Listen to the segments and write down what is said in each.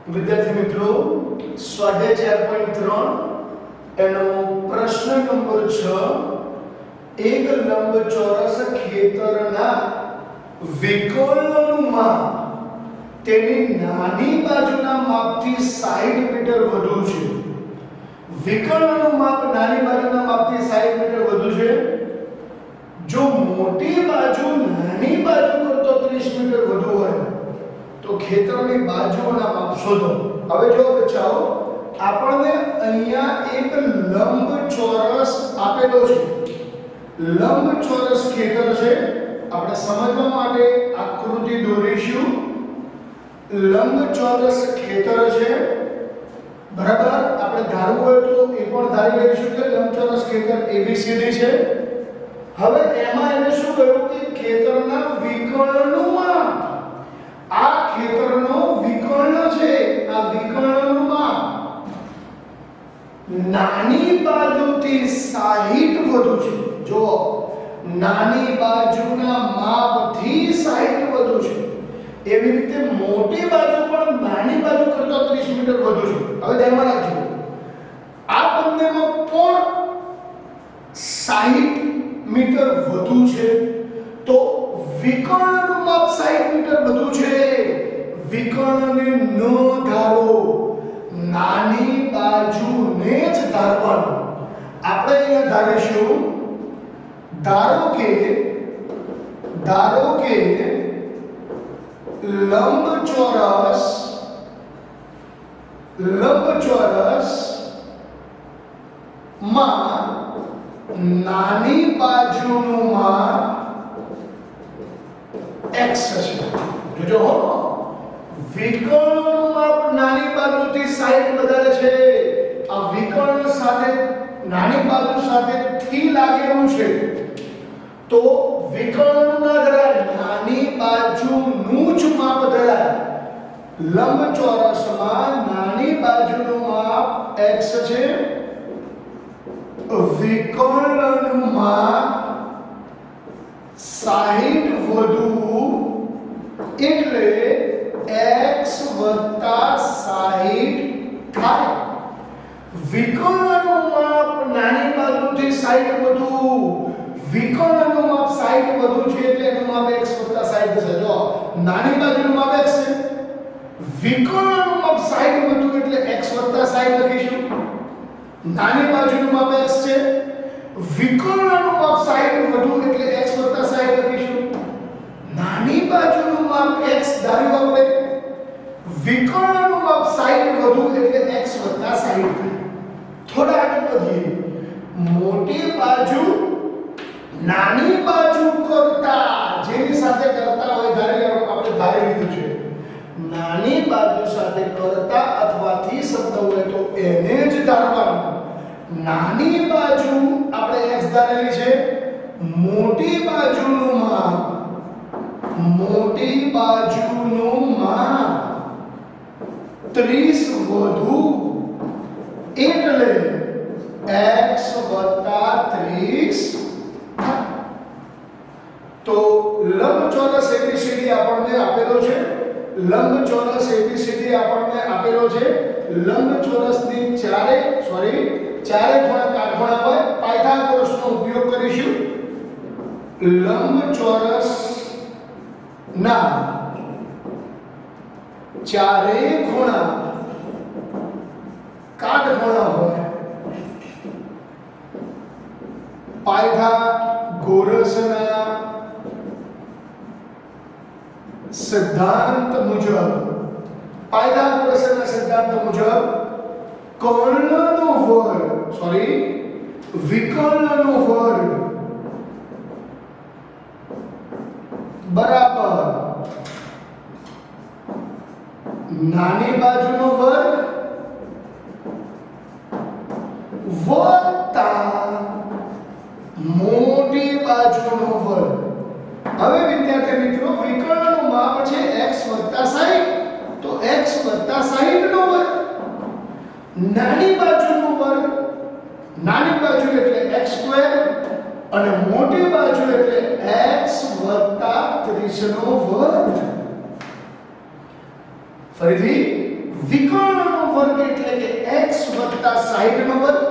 વિદ્યાર્થી મિત્રો, સ્વાધ્યાય 4.3 એનો પ્રશ્ન નંબર 6, એક લંબચોરસ ખેતરના વિકર્ણનું માપ તેની નાની બાજુના માપથી 60 મીટર વધુ છે. વિકર્ણનું માપ નાની બાજુના માપથી 60 મીટર વધુ છે. જો મોટી બાજુ નાની બાજુ કરતો 30 મીટર વધુ હોય તો ખેતરની બાજુઓના માપ શોધો. હવે જો બચ્ચાઓ, આપણને અહીંયા એક લંબચોરસ આપેલો છે. લંબચોરસ ખેતર છે. આપણે સમજવા માટે આકૃતિ દોરીશું. લંબચોરસ ખેતર છે, બરાબર. આપણે ધારવું હોય તો એ પણ ધારી લઈશું કે લંબચોરસ ખેતર ABCD છે. હવે એમાં એને શું કહ્યું કે ખેતરના વિકર્ણનું માપ. આ ખેતરનો વિકર્ણ છે. આ વિકર્ણનું માપ નાની બાજુથી 60 વધુ છે. જો નાની બાજુના માપથી 60 વધુ છે, એવી રીતે મોટી બાજુ પણ નાની બાજુ કરતા 30 મીટર વધુ છે. હવે ધ્યાનમાં રાખજો, આ બંનેમાં કોણ 60 મીટર વધુ છે? તો વિકર્ણનું માપ 60 મીટર વધુ છે. વિકર્ણને ન ધારો, નાની બાજુને જ ધારવાનું. આપણે અહીંયા ધારીશું, ધારો કે લંબચોરસ માં નાની બાજુનું માપ x છે. જોજો હો, વિકર્ણનું માપ નાની બાજુથી 60 વધારે છે. આ વિકર્ણ સાથે નાની બાજુ સાથે થી લાગેલું છે, તો વિકર્ણ ના ધરાય, નાની બાજુનું જ માપ ધરાય. લંબચોરસમાં નાની બાજુનું માપ x છે, વિકર્ણનું માપ 60 વધુ એટલે x વત્તા 60 થાય. વિકર્ણનું માપ નાની બાજુથી 60 વધુ, વિકર્ણનું માપ 60 વધુ છે એટલે એનું માપ x વત્તા 60 થશે. જો નાની બાજુનું માપ x છે, વિકર્ણનું માપ 60 વધુ એટલે x વત્તા 60 લખીશું. નાની બાજુનું માપ x છે, વિકર્ણનું માપ 60 વધુ એટલે x વત્તા 60 લખીશું. નાની બાજુનું માપ x ધાર્યું આપણે, વિકર્ણનું માપ 60 વધુ એટલે x વત્તા 60. થોડા આગળ વધીએ. મોટી બાજુ નાની બાજુ કરતા, જેની સાથે કરતા હોય આપણે ધારી લીધું છે, નાની બાજુ સાથે કરતા અથવા થી શબ્દ હોય તો એને જ ધારવાનું. નાની બાજુ આપણે x ધારેલી છે, મોટી બાજુનું માપ 30 વધુ એટલે x વત્તા 30. તો લંબચોરસ ABCD આપણને આપેલો છે. લંબચોરસ ABCD આપણને આપેલો છે. લંબચોરસની ચારે ખૂણા કાટખૂણા હોય. પાયથાગોરસનો ઉપયોગ કરીશું. લંબચોરસ ના ચારે ખૂણા કાટખૂણા હોય. પાયથાગોરસના સિદ્ધાંત મુજબ, વિકર્ણનો વર્ગ બરાબર નાની બાજુનો વર્ગ વત્તા મોટી બાજુનો વર્ગ. હવે વિદ્યાર્થી મિત્રો, વિકર્ણનું માપ છે x વત્તા 60, તો x વત્તા 60 નો વર્ગ. નાની બાજુનો વર્ગ, નાની બાજુ એટલે x સ્ક્વેર અને મોટી બાજુ એટલે x વત્તા 30 નો વર્ગ. ફરીથી વિકર્ણનો વર્ગ એટલે કે x + 60 નો વર્ગ,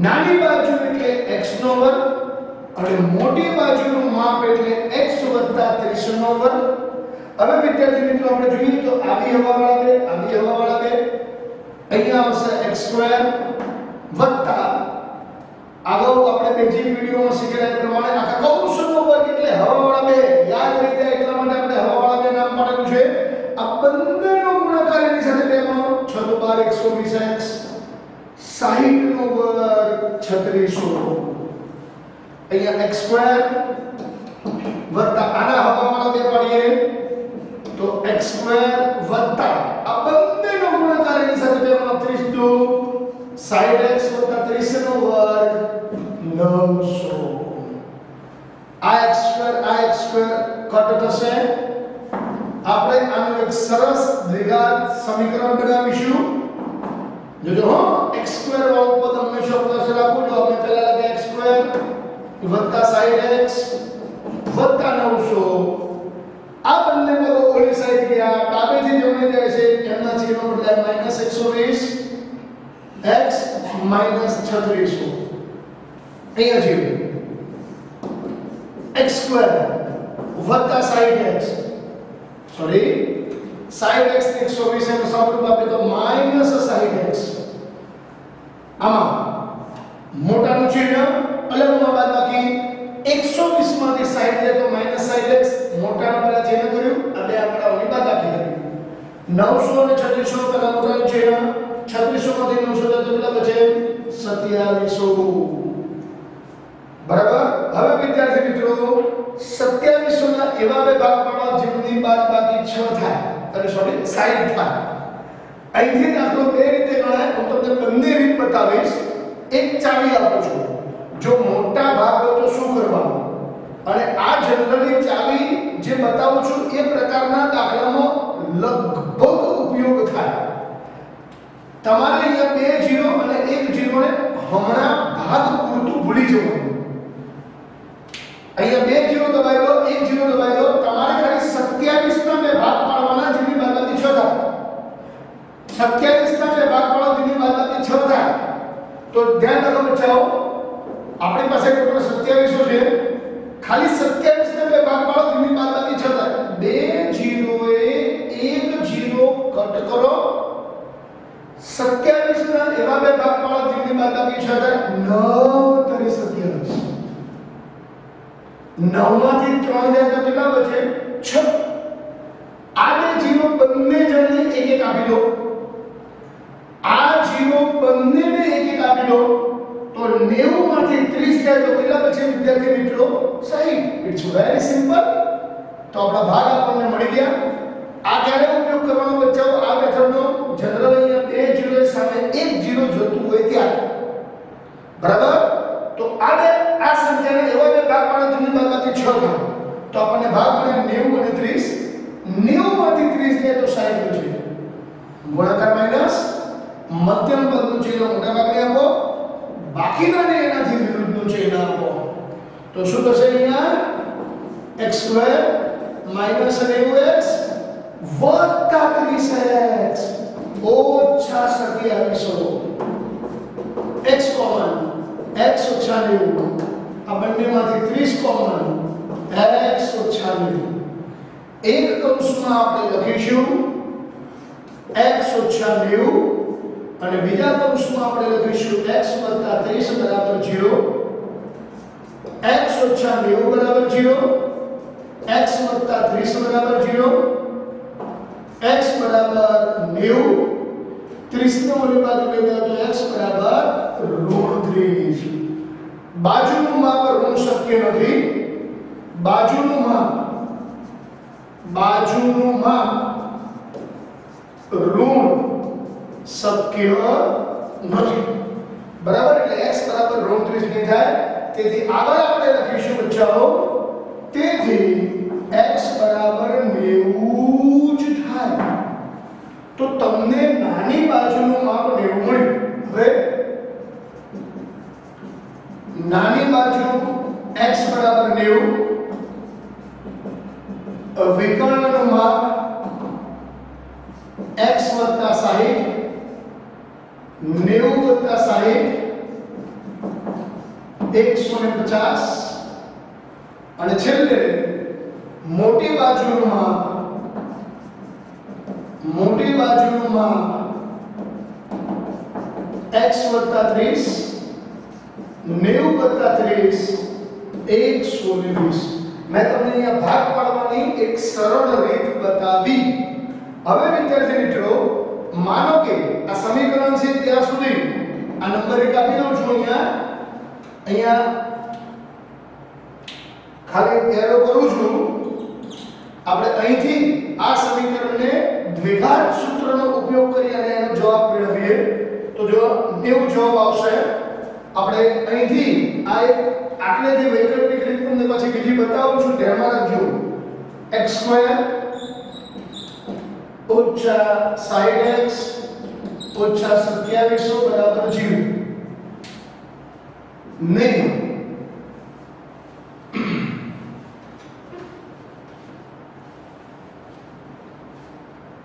નાની બાજુ એટલે x નો વર્ગ અને મોટી બાજુનું માપ એટલે x + 30 નો વર્ગ. હવે વિદ્યાર્થી મિત્રો આપણે જોઈએ તો આવી હવાવાળા બે અહીંયા આવશે x² વત્તા આગળ આપણે બેઝિક વિડિયોમાં શીખેલા પ્રમાણે આખા કૌંસનો વર્ગ એટલે હવાવાળા બે યાદ રહી જાય એટલા માટે આપણે હવાવાળા બે નામ પાડેલું છે. આ બંનેનો ગુણાકાર એની સાથે 2 ગણો 6 * 12 120x 60 નો વર્ગ 3600. અહીંયા x² વત્તા આના હવાવાળા બે પાડીએ તો x² વત્તા આ બંનેનો ગુણાકાર એની સાથે 2 ગણો 30 * 60x + 30 નો વર્ગ 900. આ x² કટ થશે. આપણે આનું એક સરસ દ્વિઘાત સમીકરણ બનાવીશું. જોજો હો x² વાળું પદ હંમેશા પાસે રાખો. જો આપણે પહેલા લખે x² + 60x + 900. આ બંને પદો ઓલી સાઈડ ગયા, ડાબેથી જમણે જાય છે. એમના છેદનો બદલાય -120 x - 3600. અહીંયા છે x² + 60x, સોરી 60x 120 એનો સાદુરૂપ આપે તો -60x. આમાં મોટાનું ચિહ્ન અલગમાં બાદબાકી 120 માંથી 60 જાય તો -60x. મોટાનું પહેલા ચિહ્ન કર્યું, આ બે આંકડાઓની બાદબાકી કરી. 900 અને 3600 પહેલા મોટાનું ચિહ્ન, 3600 માંથી 900 જાય તો કેટલા બચે? 2700. બરાબર. હવે વિદ્યાર્થી મિત્રો 2700 ના એવા બે ભાગ પાડવા જેમની બાદબાકી 6 થાય, અને સોરી 60 થાય. અહીંથી દાખલો બે રીતે ગણાય. હું તમને બંને રીત બતાવીશ. એક ચાવી આપું છું. જો મોટા ભાગ હોય તો શું કરવાનું, અને આ જનરલી ચાવી જે બતાવું છું એ પ્રકારના દાખલામાં લગભગ ઉપયોગ થાય. તમારે અહીંયા 2 0 અને 1 0 ને હમણાં ભાગ પૂરતું ભૂલી જવાનું. અહીંયા 2 0 દબાઈ દો, 1 0 દબાઈ દો. તમારે ખાલી 27 ના બે ભાગ પાડવાના જેની બાદબાકી 6 થાય. 27 ના બે ભાગ પાડો જેની બાદબાકી 6 થાય. તો ધ્યાન રાખો બચ્ચાઓ, આપણી પાસે ટોટલ 2700 છે. ખાલી 27 ના બે ભાગ પાડો જેની બાદબાકી 6 થાય. 2 0 એ 1 0 કટ કરો. 27 ના એવા બે ભાગ પાડો જેની બાદબાકી 6 થાય. 9 તરી 27. 9 માંથી 3 જાય તો કેટલા બચે? 6. આ બે 0 બંને જણને એક એક આપી દો. આ 0 બંનેને એક એક આપી દો તો 90 માંથી 30 જાય તો કેટલા બચે વિદ્યાર્થી મિત્રો? 60. It's very simple. તો આપણા ભાગ આપણને મળી ગયા. આ ક્યારે ઉપયોગ કરવાનો બચ્ચાઓ? આ મેથડનો જનરલ અહીંયા 2 0 સામે 1 0 જોતું હોય ત્યારે. બરાબર. તો આ સંખ્યાને એવા બે ભાગ પાડો જેની બાદબાકી 6 થાય. તો આપણને ભાગ મળે 90 અને 30. 90 માંથી 30 જાય તો 60 બચે. ગુણાકાર માઈનસ મધ્યમ પદનું ચિહ્ન મોટા ભાગને આપો, બાકીનાને એનાથી વિરુદ્ધનું ચિહ્ન આપો. તો શું થશે? અહીંયા x² - 90x વત્તા 30x ઓછા 2700. x કોમન, x ઓછા 90. આ બંનેમાંથી 30 કોમન, x ઓછા 90. એક કૌંસમાં આપણે લખીશું x ઓછા 90 અને બીજા કૌંસમાં આપણે લખીશું x વત્તા 30 બરાબર 0. x ઓછા 90 બરાબર 0, x વત્તા 30 બરાબર 0, x બરાબર 90. 30 ને ઓલી બાજુ લઈ જાઓ તો x બરાબર -30. બાજુનું માપ ઋણ શક્ય નથી. બાજુનું માપ ઋણ શક્ય નથી. બરાબર. એટલે x બરાબર -30 નહીં થાય. તેથી આગળ આપણે લખીશું બચ્ચાઓ, તેથી x બરાબર 90 જ થાય. તો તમને નાની બાજુનું માપ 90 મળ્યું. હવે નાની બાજુ x બરાબર 90, વિકર્ણનું માપ x વત્તા 60 90 વત્તા 60 150 અને છેલ્લે મોટી બાજુનું માપ x વત્તા 30 90 વત્તા 30 120. મેં તમને અહીંયા ભાગ પાડવાની એક સરળ રીત બતાવી. હવે વિદ્યાર્થી મિત્રો માનો કે આ સમીકરણ છે ત્યાં સુધી આ નંબર એક આપી દઉં છું અહીંયા ખાલી એરો કરું છું. આપણે અહીંથી આ સમીકરણને દ્વિઘાત સૂત્રનો ઉપયોગ કરી અને એનો જવાબ મેળવીએ તો જો 90 જવાબ આવશે. આપણે અહીંથી આ એક આટલેથી વૈકલ્પિક રીત તમને પછી બીજી બતાવું છું, ધ્યાનમાં રાખજો. x² ઓછા 60x ઓછા 2700 બરાબર 0. નહીં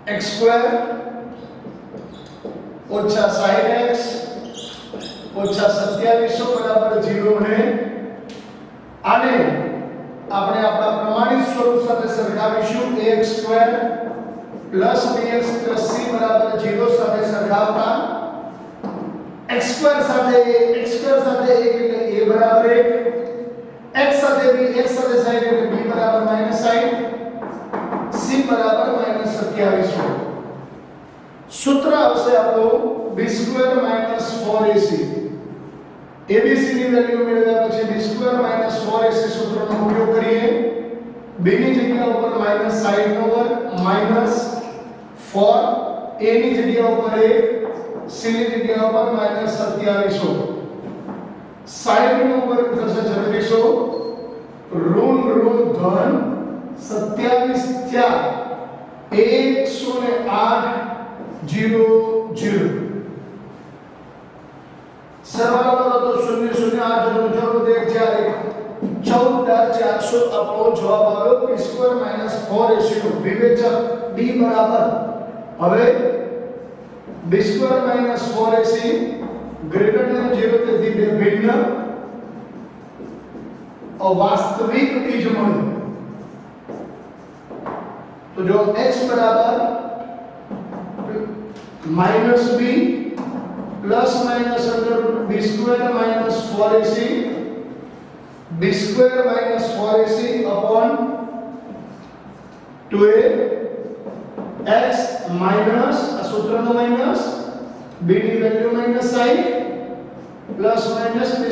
x² ઓછા 60x ઓછા 2700 બરાબર 0 ને આને આપણે આપણા પ્રમાણિત સ્વરૂપ સાથે સરખાવીશું. ax² bx c બરાબર 0 સાથે સરખાવતા x² સાથે 1 એટલે a બરાબર 1, x સાથે b x સાથે 60 એટલે b બરાબર -60, c બરાબર -2700. સૂત્ર આવશે આપણું b² - 4ac. abc ની વેલ્યુ મેળવ્યા પછી b² - 4ac સૂત્રનો ઉપયોગ કરીએ. b ની જગ્યા ઉપર -60 નો વર્ગ -4, a ની જગ્યા ઉપર 1, c ની જગ્યા ઉપર -2700. 60 નો વર્ગ થશે 3600, ઋણ ધન 27 થયા 108 0 0. સરવાળો કરો તો 0 0 8 0 0 1 4 14400 આપણો જવાબ આવ્યો. p² - 4ac નું વિવેચક d બરાબર હવે b² - 4ac ગ્રેટર ધેન 0 તેથી બે ભિન્ન અવાસ્તવિક બીજ મળ્યું. તો જો x બરાબર -b plus minus under b² - 4ac b² - 4ac upon 2a x minus सूत्रનો માઈનસ b ની value -60 plus minus b²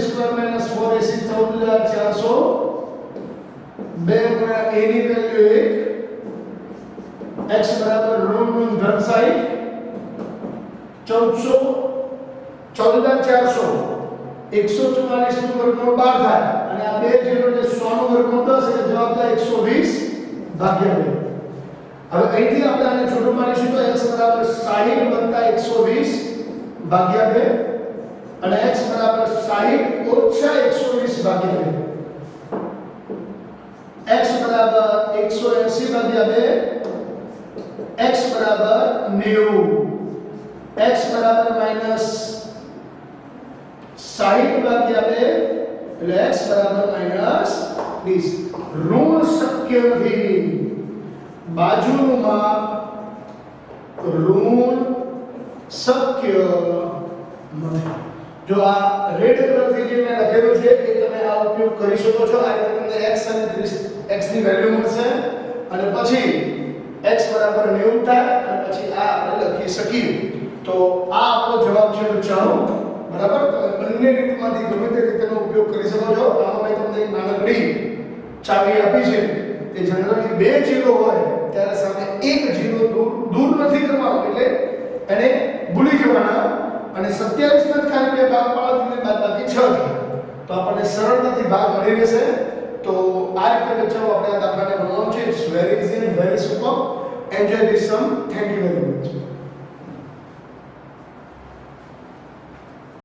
- 4ac 14400 2 ગુણ્યા a ની વેલ્યુ 1 x બરાબર ઋણ ધન 60 14400 144 નું વર્ગમૂળ 12 થાય અને આ બે જેનો એટલે 100 નું વર્ગમૂળ 10 એટલે જવાબ થાય 120 ભાગ્યા 2. હવે અહીંથી આપણે આને છોટું પાડીશું તો x બરાબર 60 120 ભાગ્યા 2 અને x બરાબર 60 ઓછા 120 ભાગ્યા 2. x બરાબર 180 ભાગ્યા 2, x બરાબર 90, x બરાબર -60 ભાગ્યા 2 એટલે x બરાબર -20. ઋણ શક્ય નથી, બાજુનું માપ ઋણ શક્ય નથી. જો આ રેડ કલરથી જે મેં લખેલું છે એ તમે આ ઉપયોગ કરી શકો છો. આ રીતે તમને x અને 30 x ની વેલ્યુ મળશે અને પછી x બરાબર 90 થાય અને પછી આ આપણે લખી શકીએ. તો આ આપણો જવાબ છે. તો ચાલો બરાબર તમે બંને રીતમાંથી ગમે તે રીતનો ઉપયોગ કરી શકો છો. આમાં મેં તમને એક નાનકડી ચાવી આપી છે. તે જનરલી બે જીરો હોય ત્યારે સામે એક જીરો દૂર નથી કરવાનો, એટલે એને ભૂલી જવાના અને 27 ને ખાલી બે ભાગ પાડવાથી બાદબાકી 6 થાય તો આપણને સરળતાથી ભાગ મળી રહેશે. તો આ રીતે બચ્ચાઓ આપણે આ દાખલાને ગણવાનું છે. It's very easy and very super. Enjoy this sum. Thank you very much.